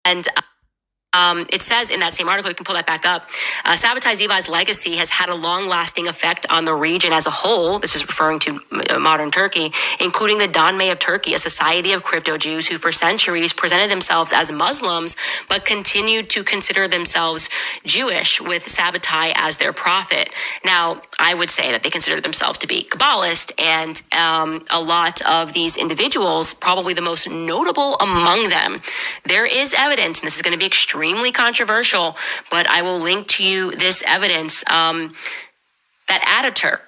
And it says in that same article, you can pull that back up, Sabbatai Ziva's legacy has had a long-lasting effect on the region as a whole. This is referring to modern Turkey, including the Danme of Turkey, a society of crypto-Jews who for centuries presented themselves as Muslims, but continued to consider themselves Jewish with Sabbatai as their prophet. Now, I would say that they consider themselves to be Kabbalist, and a lot of these individuals, probably the most notable among them, there is evidence, and this is going to be extremely controversial, but I will link to you this evidence that Ataturk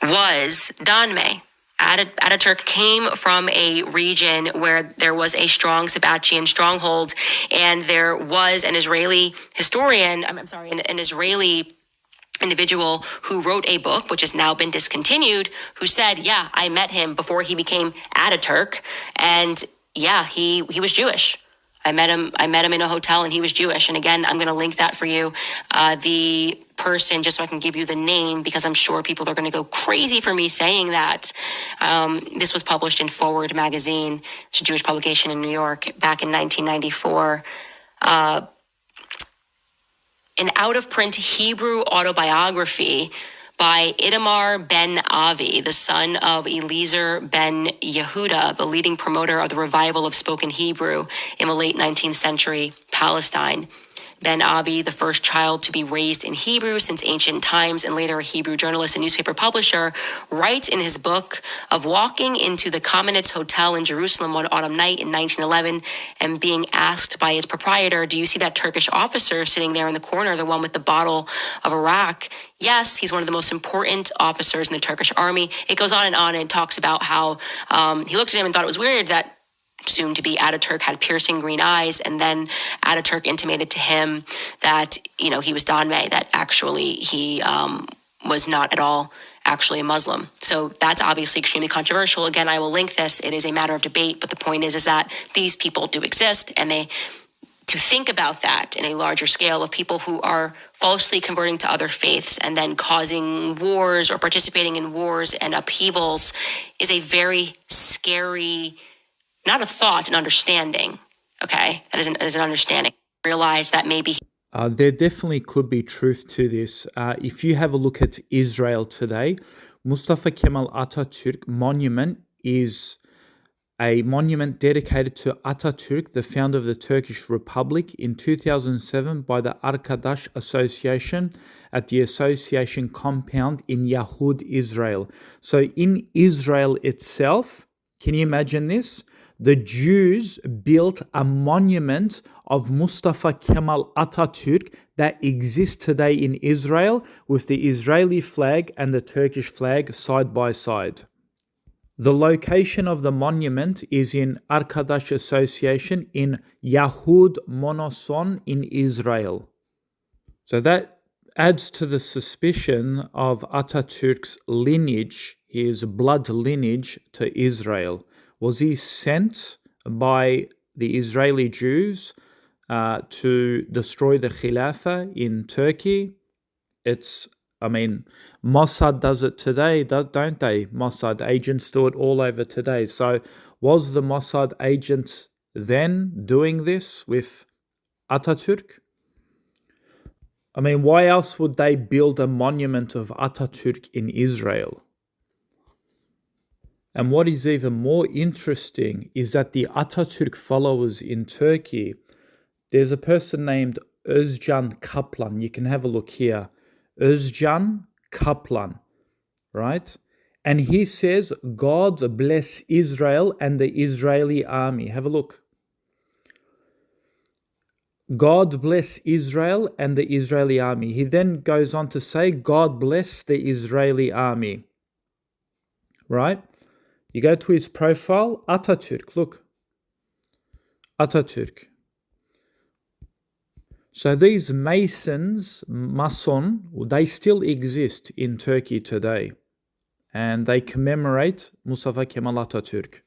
was Danme. Ataturk came from a region where there was a strong Sabbatean stronghold, and there was an Israeli historian, an Israeli individual who wrote a book, which has now been discontinued, who said, yeah, I met him before he became Ataturk, and yeah, he was Jewish. I met him in a hotel, and he was Jewish. And again, I'm going to link that for you. The person, just so I can give you the name, because I'm sure people are going to go crazy for me saying that. This was published in Forward magazine. It's a Jewish publication in New York back in 1994. An out-of-print Hebrew autobiography by Itamar ben Avi, the son of Eliezer ben Yehuda, the leading promoter of the revival of spoken Hebrew in the late 19th century Palestine. Ben Avi, the first child to be raised in Hebrew since ancient times, and later a Hebrew journalist and newspaper publisher, writes in his book of walking into the Kamenetz Hotel in Jerusalem one autumn night in 1911 and being asked by its proprietor, do you see that Turkish officer sitting there in the corner, the one with the bottle of Iraq? Yes, he's one of the most important officers in the Turkish army. It goes on, and it talks about how he looked at him and thought it was weird that soon-to-be Ataturk had piercing green eyes, and then Ataturk intimated to him that, he was Danme, that actually he was not at all actually a Muslim. So that's obviously extremely controversial. Again, I will link this. It is a matter of debate, but the point is that these people do exist, and to think about that in a larger scale of people who are falsely converting to other faiths and then causing wars or participating in wars and upheavals is a very scary, not a thought, an understanding, okay? That is an understanding. Realize that maybe there definitely could be truth to this. If you have a look at Israel today, Mustafa Kemal Ataturk Monument is a monument dedicated to Ataturk, the founder of the Turkish Republic, in 2007 by the Arkadaş Association at the association compound in Yahud, Israel. So in Israel itself, can you imagine this? The Jews built a monument of Mustafa Kemal Ataturk that exists today in Israel with the Israeli flag and the Turkish flag side by side. The location of the monument is in Arkadaş Association in Yahud Monoson in Israel. So that adds to the suspicion of Ataturk's lineage, his blood lineage to Israel. Was he sent by the Israeli Jews to destroy the Khilafah in Turkey? Mossad does it today, don't they? Mossad agents do it all over today. So was the Mossad agent then doing this with Ataturk? Why else would they build a monument of Ataturk in Israel? And what is even more interesting is that the Ataturk followers in Turkey, there's a person named Özcan Kaplan. You can have a look here. Özcan Kaplan, right? And he says, God bless Israel and the Israeli army. Have a look. God bless Israel and the Israeli army. He then goes on to say, God bless the Israeli army, right? You go to his profile, Ataturk, look. Ataturk. So these Mason, they still exist in Turkey today. And they commemorate Mustafa Kemal Ataturk.